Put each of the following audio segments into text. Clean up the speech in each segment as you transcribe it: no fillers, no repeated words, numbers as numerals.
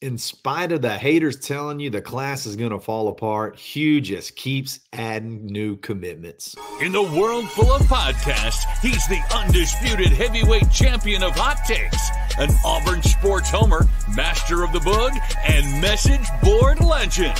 In spite of the haters telling you the class is going to fall apart, Hugh just keeps adding new commitments. In the world full of podcasts, he's the undisputed heavyweight champion of hot takes, an Auburn sports homer, master of the book, and message board legend.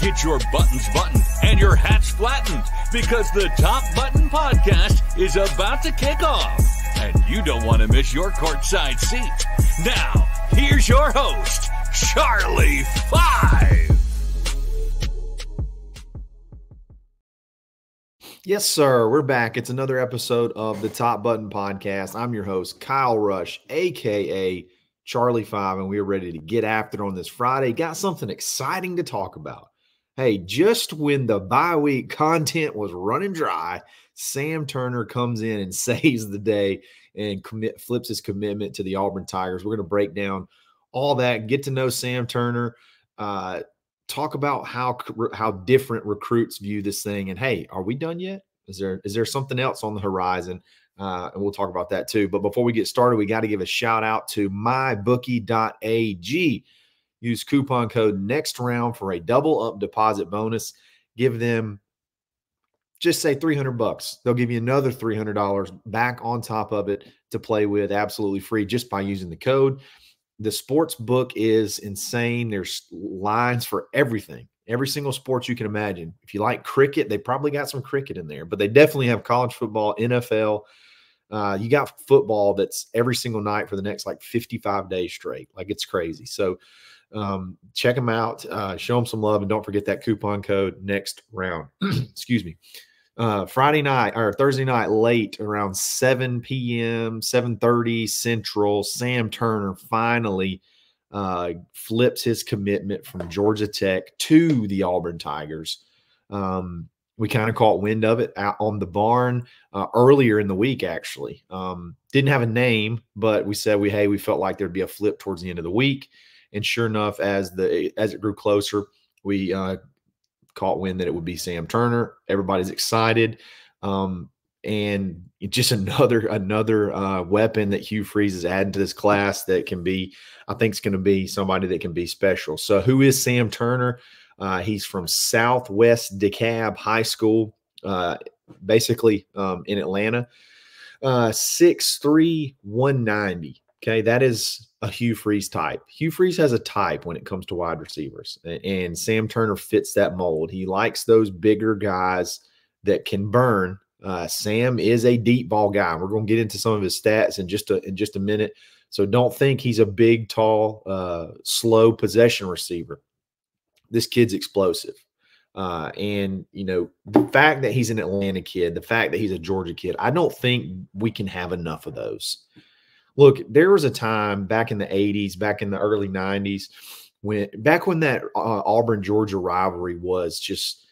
Get your buttons buttoned and your hats flattened because the Top Button Podcast is about to kick off. And you don't want to miss your courtside seat. Now, here's your host, Charlie 5. Yes, sir. We're back. It's another episode of the Top Button Podcast. I'm your host, Kyle Rush, a.k.a. Charlie 5, and we're ready to get after it on this Friday. Got something exciting to talk about. Hey, just when the bye week content was running dry, Sam Turner comes in and saves the day and flips his commitment to the Auburn Tigers. We're going to break down all that, get to know Sam Turner, talk about how different recruits view this thing. And, hey, are we done yet? Is there something else on the horizon? And we'll talk about that too. But before we get started, we got to give a shout out to Mybookie.ag. Use coupon code NEXTROUND for a double up deposit bonus. Give them, just say $300. They'll give you another $300 back on top of it to play with, absolutely free, just by using the code. The sports book is insane. There's lines for everything, every single sport you can imagine. If you like cricket, they probably got some cricket in there, but they definitely have college football, NFL. You got football that's every single night for the next 55 days straight. It's crazy. So check them out, show them some love, and don't forget that coupon code next round. Excuse me. Friday night or Thursday night late around 7 p.m., 7:30 Central, Sam Turner finally flips his commitment from Georgia Tech to the Auburn Tigers. We kind of caught wind of it out on the barn earlier in the week, actually. Didn't have a name, but we said we felt like there'd be a flip towards the end of the week. And sure enough, as it grew closer, we caught wind that it would be Sam Turner. Everybody's excited. And just another weapon that Hugh Freeze is adding to this class that can be, I think, is going to be somebody that can be special. So who is Sam Turner? He's from Southwest DeKalb High School, basically in Atlanta. 6'3", 190. Okay, that is a Hugh Freeze type. Hugh Freeze has a type when it comes to wide receivers, and Sam Turner fits that mold. He likes those bigger guys that can burn. Sam is a deep ball guy. We're going to get into some of his stats in just a minute. So don't think he's a big, tall, slow possession receiver. This kid's explosive. And, the fact that he's an Atlanta kid, the fact that he's a Georgia kid, I don't think we can have enough of those. Look, there was a time back in the 80s, back in the early 90s, when that Auburn-Georgia rivalry was just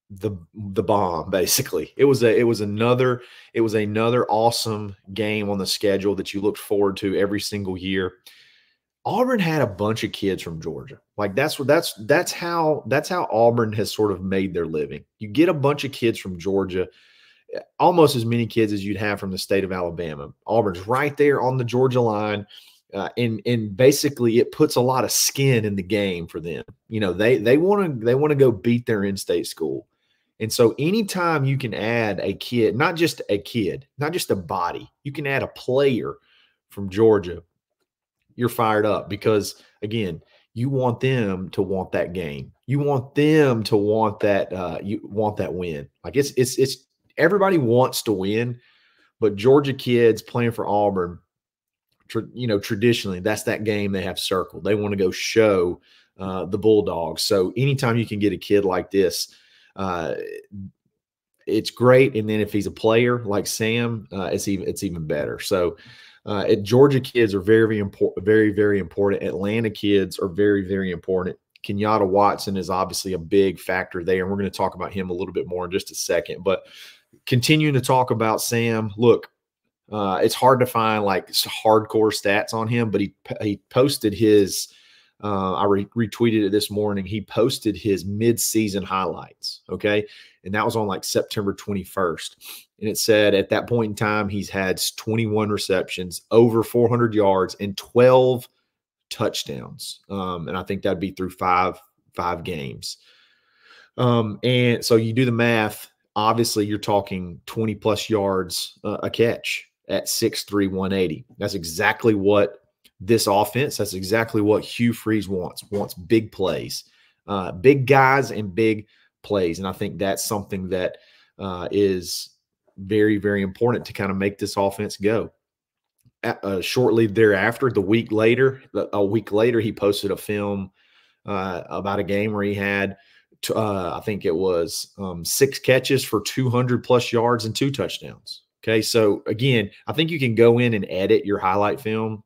the bomb, basically. It was another awesome game on the schedule that you looked forward to every single year. Auburn had a bunch of kids from Georgia. That's how Auburn has sort of made their living. You get a bunch of kids from Georgia, almost as many kids as you'd have from the state of Alabama. Auburn's right there on the Georgia line, and basically it puts a lot of skin in the game for them. They want to go beat their in-state school. And so anytime you can add a kid, not just a body, you can add a player from Georgia, you're fired up because, again, you want them to want that game. You want them to want that you want that win. It's everybody wants to win, but Georgia kids playing for Auburn, traditionally that's that game they have circled. They want to go show the Bulldogs. So anytime you can get a kid like this, it's great. And then if he's a player like Sam, it's even better. So Georgia kids are very, very important. Very, very important. Atlanta kids are very, very important. Kenyatta Watson is obviously a big factor there, and we're going to talk about him a little bit more in just a second. But continuing to talk about Sam, look, it's hard to find hardcore stats on him, but he posted his I retweeted it this morning. He posted his mid-season highlights, okay? And that was on September 21st. And it said at that point in time, he's had 21 receptions, over 400 yards, and 12 touchdowns. And I think that'd be through five games. And so you do the math. Obviously, you're talking 20 plus yards a catch at 6'3", 180. That's exactly what this offense, that's exactly what Hugh Freeze wants big plays, big guys and big plays. And I think that's something that is very, very important to kind of make this offense go. Shortly thereafter, a week later, he posted a film about a game where he had, I think it was 6 catches for 200 plus yards and 2 touchdowns. Okay, so again, I think you can go in and edit your highlight film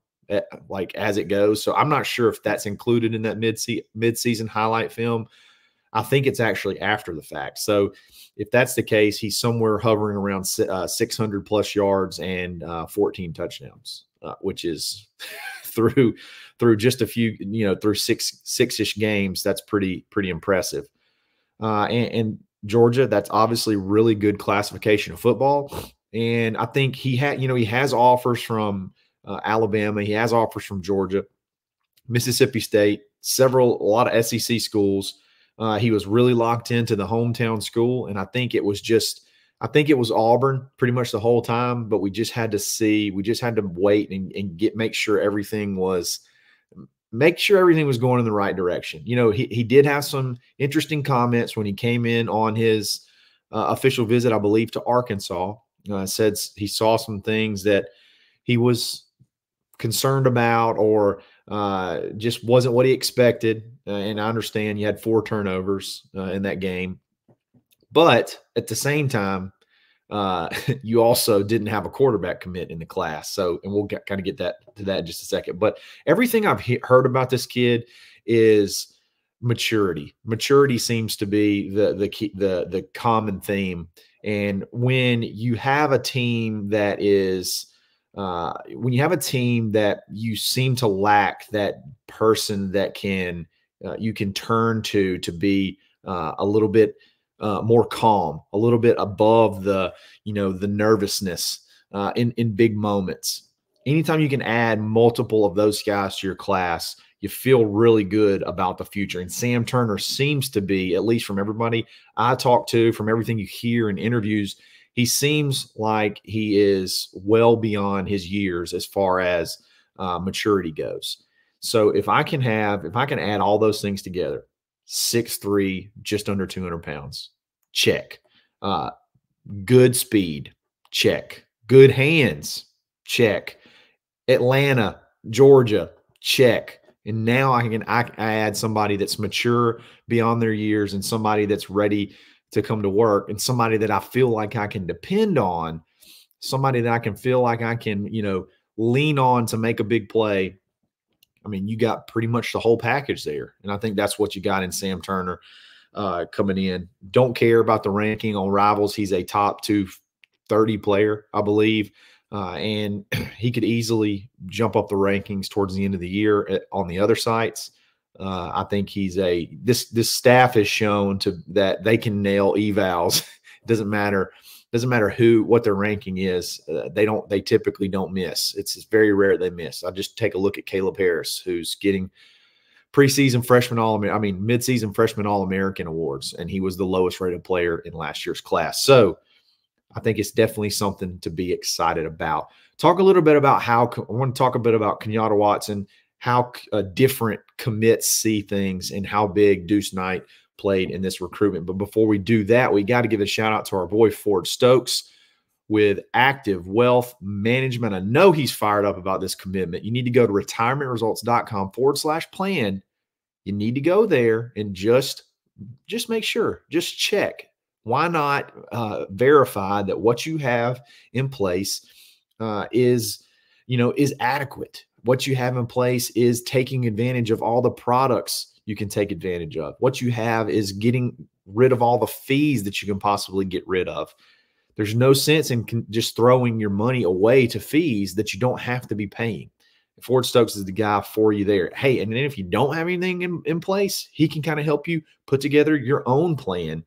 like as it goes. So I'm not sure if that's included in that mid-season highlight film. I think it's actually after the fact. So if that's the case, he's somewhere hovering around 600 plus yards and 14 touchdowns, which is through just a few, through six-ish games. That's pretty impressive. And Georgia, that's obviously really good classification of football. And I think he has offers from Alabama. He has offers from Georgia, Mississippi State, a lot of SEC schools. He was really locked into the hometown school. And I think it was Auburn pretty much the whole time, but we just had to wait and make sure everything was going in the right direction. He did have some interesting comments when he came in on his official visit, I believe, to Arkansas. Said he saw some things that he was concerned about or just wasn't what he expected. And I understand you had 4 turnovers in that game. But at the same time, you also didn't have a quarterback commit in the class. So, and we'll kind of get to that in just a second. But everything I've heard about this kid is maturity. Maturity seems to be the key, the common theme. And when you have a team that is when you have a team that you seem to lack that person that you can turn to be a little bit more calm, a little bit above the nervousness in big moments. Anytime you can add multiple of those guys to your class, you feel really good about the future. And Sam Turner seems to be, at least from everybody I talk to, from everything you hear in interviews, he seems like he is well beyond his years as far as maturity goes. So if I can add all those things together, 6'3", just under 200 pounds, check. Good speed, check. Good hands, check. Atlanta, Georgia, check. And now I add somebody that's mature beyond their years and somebody that's ready to come to work and somebody that I feel like I can depend on, somebody that I can feel like I can, lean on to make a big play. I mean, you got pretty much the whole package there. And I think that's what you got in Sam Turner coming in. Don't care about the ranking on Rivals. He's a top 230 player, I believe. And he could easily jump up the rankings towards the end of the year on the other sites. I think this staff has shown that they can nail evals. It doesn't matter what their ranking is. They typically don't miss. It's very rare they miss. I just take a look at Caleb Harris, who's getting mid-season freshman All-American awards, and he was the lowest rated player in last year's class. So I think it's definitely something to be excited about. I want to talk a bit about Kenyatta Watson, how different commits see things, and how big Deuce Knight played in this recruitment. But before we do that, we got to give a shout out to our boy Ford Stokes with Active Wealth Management. I know he's fired up about this commitment. You need to go to retirementresults.com/plan. You need to go there and just make sure, just check. Why not verify that what you have in place is adequate? What you have in place is taking advantage of all the products you can take advantage of. What you have is getting rid of all the fees that you can possibly get rid of. There's no sense in just throwing your money away to fees that you don't have to be paying. Ford Stokes is the guy for you there. Hey, and then if you don't have anything in place, he can kind of help you put together your own plan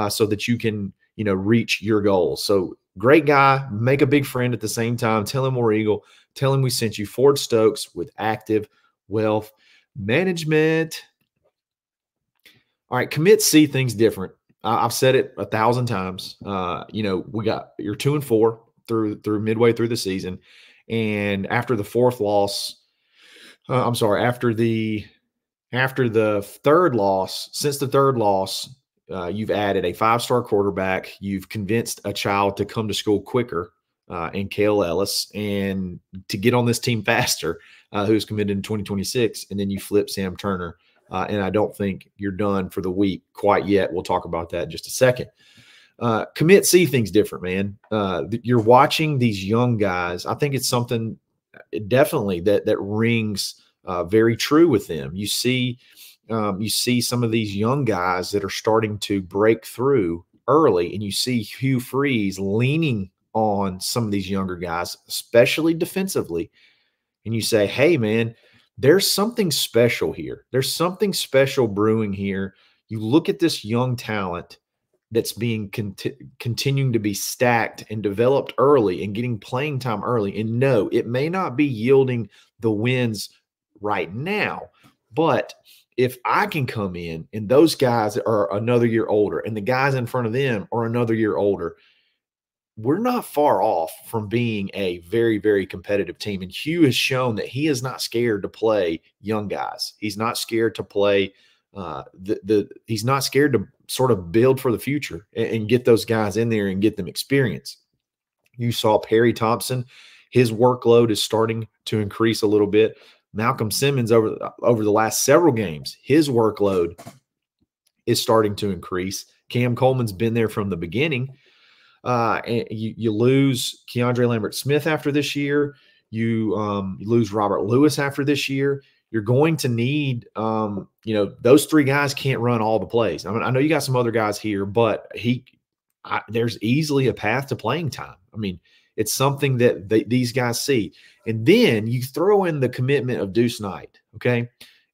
so that you can, reach your goals. So great guy, make a big friend at the same time. Tell him we're Eagle. Tell him we sent you. Ford Stokes with Active wealth management. All right, commits see things different. I've said it 1,000 times. You're 2-4 through midway through the season, and after the fourth loss, after the third loss, since the third loss, you've added a 5-star quarterback. You've convinced a child to come to school quicker, in Kale Ellis, and to get on this team faster, who's committed in 2026, and then you flip Sam Turner. And I don't think you're done for the week quite yet. We'll talk about that in just a second. Commit see things different, man. You're watching these young guys. I think it's something definitely that rings very true with them. You see some of these young guys that are starting to break through early, and you see Hugh Freeze leaning on some of these younger guys, especially defensively. And you say, hey, man, there's something special here. There's something special brewing here. You look at this young talent that's being continuing to be stacked and developed early and getting playing time early. And no, it may not be yielding the wins right now, but if I can come in and those guys are another year older and the guys in front of them are another year older, we're not far off from being a very, very competitive team. And Hugh has shown that he is not scared to play young guys. He's not scared to play he's not scared to sort of build for the future and get those guys in there and get them experience. You saw Perry Thompson, his workload is starting to increase a little bit. Malcolm Simmons over the last several games, his workload is starting to increase. Cam Coleman's been there from the beginning. And you lose Keandre Lambert-Smith after this year. You lose Robert Lewis after this year. You're going to need, those three guys can't run all the plays. I mean, I know you got some other guys here, but there's easily a path to playing time. I mean, it's something that these guys see. And then you throw in the commitment of Deuce Knight, okay?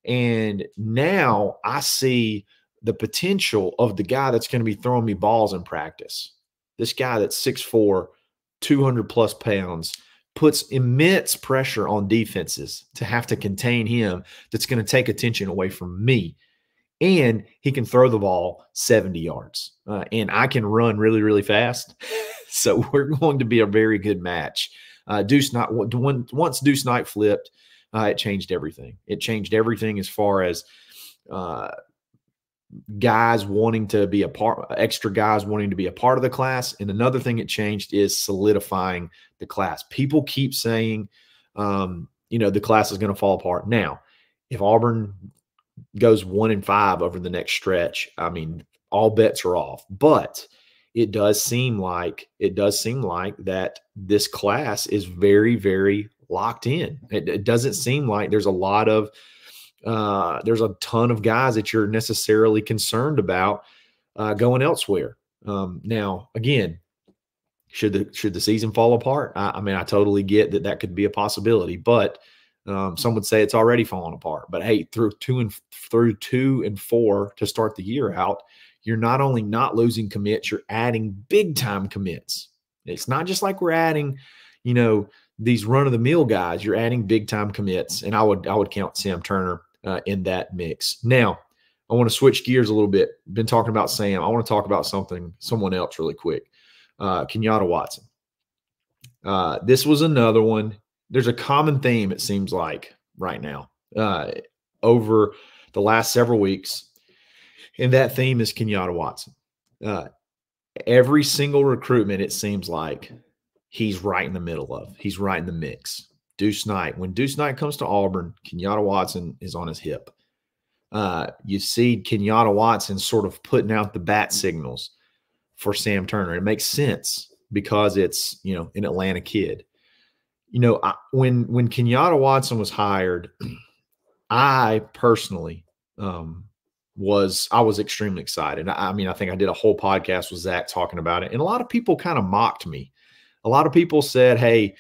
And now I see the potential of the guy that's going to be throwing me balls in practice. This guy that's 6'4", 200-plus pounds, puts immense pressure on defenses to have to contain him. That's going to take attention away from me. And he can throw the ball 70 yards. And I can run really, really fast. So we're going to be a very good match. Deuce Knight, once Deuce Knight flipped, it changed everything. It changed everything as far as guys wanting to be extra guys wanting to be a part of the class. And another thing it changed is solidifying the class. People keep saying, the class is going to fall apart. Now, if Auburn goes 1-5 over the next stretch, I mean, all bets are off. But it does seem like that this class is very, very locked in. It doesn't seem like there's a ton of guys that you're necessarily concerned about going elsewhere. Now, again, should the season fall apart? I mean, I totally get that could be a possibility, but some would say it's already fallen apart. But hey, through 2 and 4 to start the year out, you're not only not losing commits, you're adding big time commits. It's not just like we're adding, these run-of-the-mill guys. You're adding big time commits, and I would count Sam Turner in that mix. Now, I want to switch gears a little bit. Been talking about Sam. I want to talk about someone else really quick. Kenyatta Watson. This was another one. There's a common theme, it seems like, right now over the last several weeks, and that theme is Kenyatta Watson. Every single recruitment, it seems like, he's right in the middle of. He's right in the mix. Deuce Knight. When Deuce Knight comes to Auburn, Kenyatta Watson is on his hip. You see Kenyatta Watson sort of putting out the bat signals for Sam Turner. It makes sense because it's, an Atlanta kid. When Kenyatta Watson was hired, I personally was extremely excited. I mean, I think I did a whole podcast with Zach talking about it, and a lot of people kind of mocked me. A lot of people said, hey,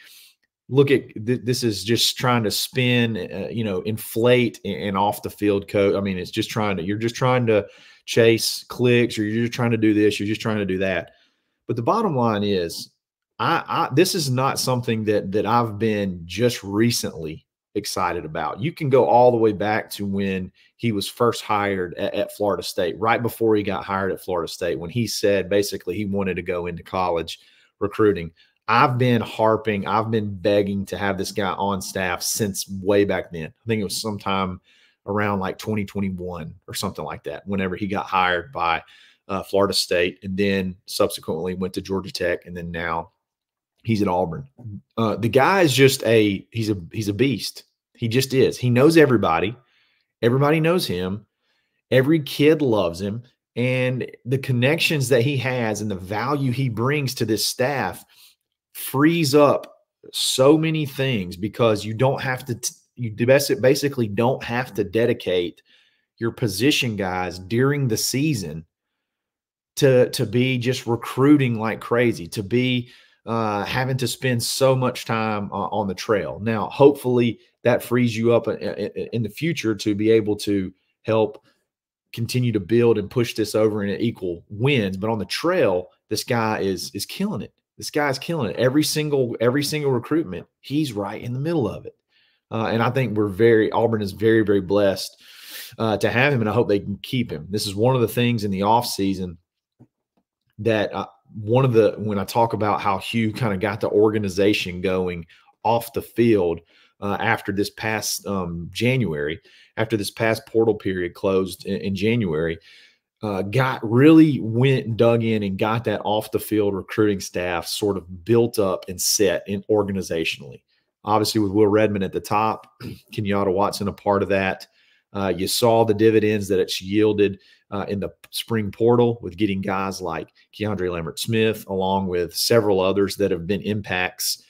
look at this is just trying to spin, inflate and off the field code. I mean, you're just trying to chase clicks, or you're just trying to do this, you're just trying to do that. But the bottom line is, this is not something that I've been just recently excited about. You can go all the way back to when he was first hired at Florida State, right before he got hired at Florida State, when he said basically he wanted to go into college recruiting. I've been begging to have this guy on staff since way back then. I think it was sometime around like 2021 or something like that, whenever he got hired by Florida State, and then subsequently went to Georgia Tech, and then now he's at Auburn. The guy is just he's a beast. He just is. He knows everybody. Everybody knows him. Every kid loves him. And the connections that he has and the value he brings to this staff frees up so many things, because you don't have to you basically don't have to dedicate your position guys during the season to be just recruiting like crazy, to be having to spend so much time on the trail. Now, hopefully that frees you up in the future to be able to help continue to build and push this over in equal wins. But on the trail, this guy is killing it. This guy's killing it. Every single recruitment, he's right in the middle of it. And I think Auburn is very, very blessed to have him, and I hope they can keep him. This is one of the things in the offseason that when I talk about how Hugh kind of got the organization going off the field after this past January, after this past portal period closed in January, went and dug in and got that off the field recruiting staff sort of built up and set in organizationally. Obviously, with Will Redmond at the top, Kenyatta Watson a part of that. You saw the dividends that it's yielded in the spring portal with getting guys like Keandre Lambert-Smith, along with several others that have been impacts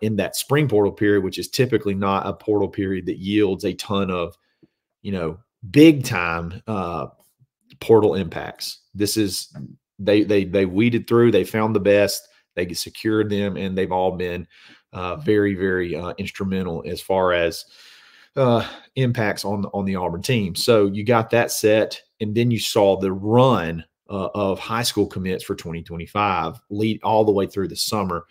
in that spring portal period, which is typically not a portal period that yields a ton of, big time portal impacts. This is they weeded through, they found the best, they secured them, and they've all been very, very instrumental as far as impacts on the Auburn team. So you got that set, and then you saw the run of high school commits for 2025 lead all the way through the summer.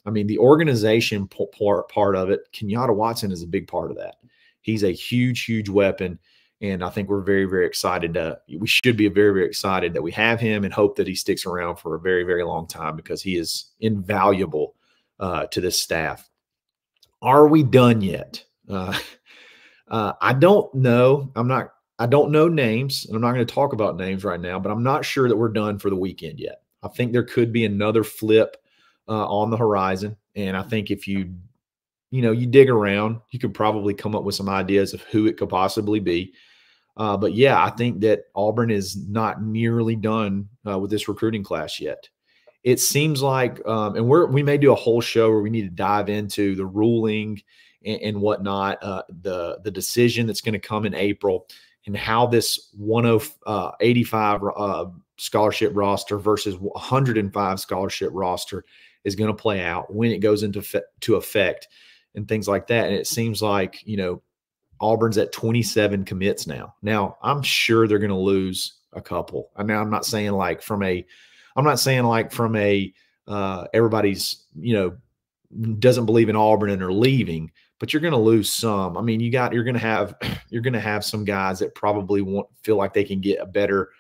I mean, the organization part of it, Kenyatta Watson is a big part of that. He's a huge, huge weapon, and I think we're very, very excited. We should be very, very excited that we have him, and hope that he sticks around for a very, very long time, because he is invaluable to this staff. Are we done yet? I don't know. I don't know names, and I'm not going to talk about names right now, but I'm not sure that we're done for the weekend yet. I think there could be another flip on the horizon. And I think if you dig around, you could probably come up with some ideas of who it could possibly be. But yeah, I think that Auburn is not nearly done with this recruiting class yet. It seems like, and we may do a whole show where we need to dive into the ruling and whatnot, the decision that's going to come in April, and how this 85 scholarship roster versus 105 scholarship roster is going to play out, when it goes into effect, and things like that. And it seems like, Auburn's at 27 commits now. Now, I'm sure they're going to lose a couple. Now, I'm not saying like from a everybody's, doesn't believe in Auburn and are leaving, but you're going to lose some. I mean, you're going to have some guys that probably feel like they can get a better.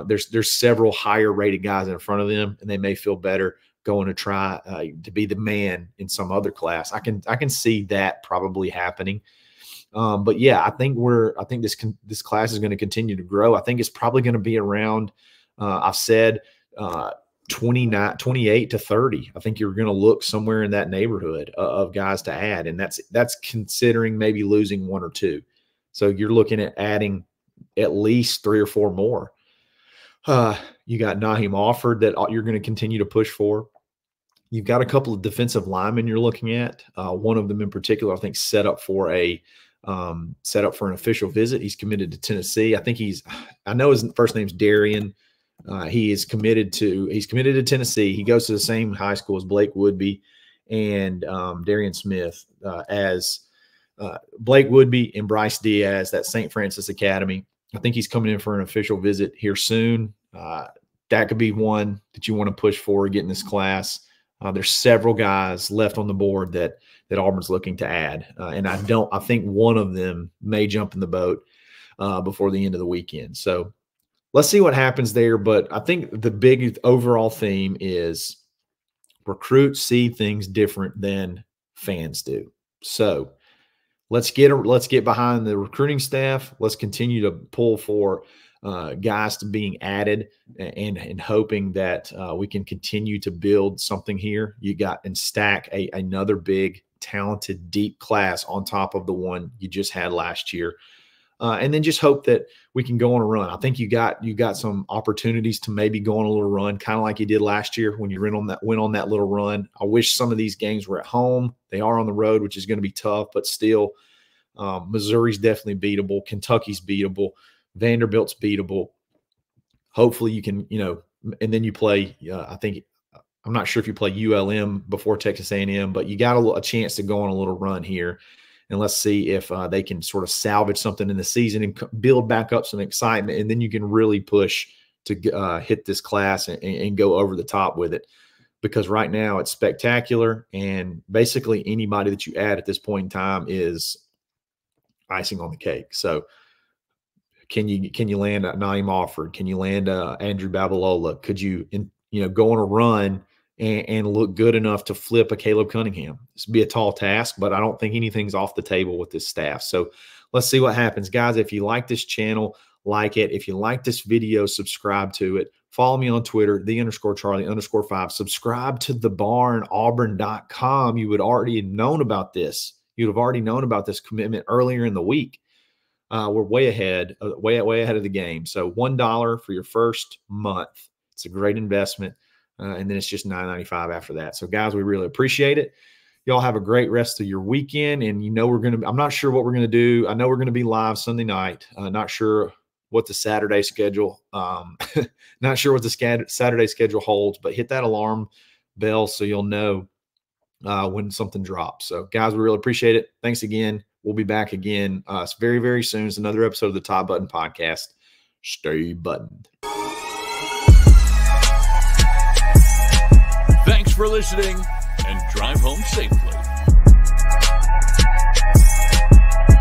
There's several higher rated guys in front of them, and they may feel better going to try to be the man in some other class. I can see that probably happening. But yeah, I think this class is going to continue to grow. I think it's probably going to be around, I've said 28 to 30. I think you're going to look somewhere in that neighborhood of guys to add. And that's considering maybe losing one or two. So you're looking at adding at least 3 or 4 more. You got Naheem Offord that you're going to continue to push for. You've got a couple of defensive linemen you're looking at. One of them in particular, I think, set up for an official visit. He's committed to Tennessee. I know his first name's Darian. He's committed to Tennessee. He goes to the same high school as Blake Woodby and Darian Smith, as Blake Woodby and Bryce Diaz, that St. Francis Academy. I think he's coming in for an official visit here soon. That could be one that you want to push for, get in this class. There's several guys left on the board that Auburn's looking to add, and I think one of them may jump in the boat before the end of the weekend. So let's see what happens there. But I think the big overall theme is recruits see things different than fans do. So let's get behind the recruiting staff. Let's continue to pull for guys to being added and hoping that we can continue to build something here. You got and stack another big, talented, deep class on top of the one you just had last year. And then just hope that we can go on a run. I think you got some opportunities to maybe go on a little run, kind of like you did last year when you went on that little run. I wish some of these games were at home. They are on the road, which is going to be tough, but still, Missouri's definitely beatable. Kentucky's beatable. Vanderbilt's beatable. Hopefully you can, and then you play. I'm not sure if you play ULM before Texas A&M, but you got a chance to go on a little run here. And let's see if they can sort of salvage something in the season and build back up some excitement. And then you can really push to hit this class and go over the top with it. Because right now it's spectacular. And basically anybody that you add at this point in time is icing on the cake. So can you land Naeem Offord? Can you land Andrew Babalola? Could you, go on a run and look good enough to flip a Caleb Cunningham? This would be a tall task, but I don't think anything's off the table with this staff. So let's see what happens. Guys, if you like this channel, like it. If you like this video, subscribe to it. Follow me on Twitter, _Charlie_5. Subscribe to The Barn, Auburn.com. You would already have known about this. You'd have already known about this commitment earlier in the week. We're way ahead of the game. So $1 for your first month. It's a great investment. And then it's just $9.95 after that. So, guys, we really appreciate it. Y'all have a great rest of your weekend. And I'm not sure what we're going to do. I know we're going to be live Sunday night. Not sure what the Saturday schedule, not sure what the Saturday schedule holds, but hit that alarm bell so you'll know when something drops. So, guys, we really appreciate it. Thanks again. We'll be back again very, very soon. It's another episode of the Top Button Podcast. Stay buttoned. Thanks for listening, and drive home safely.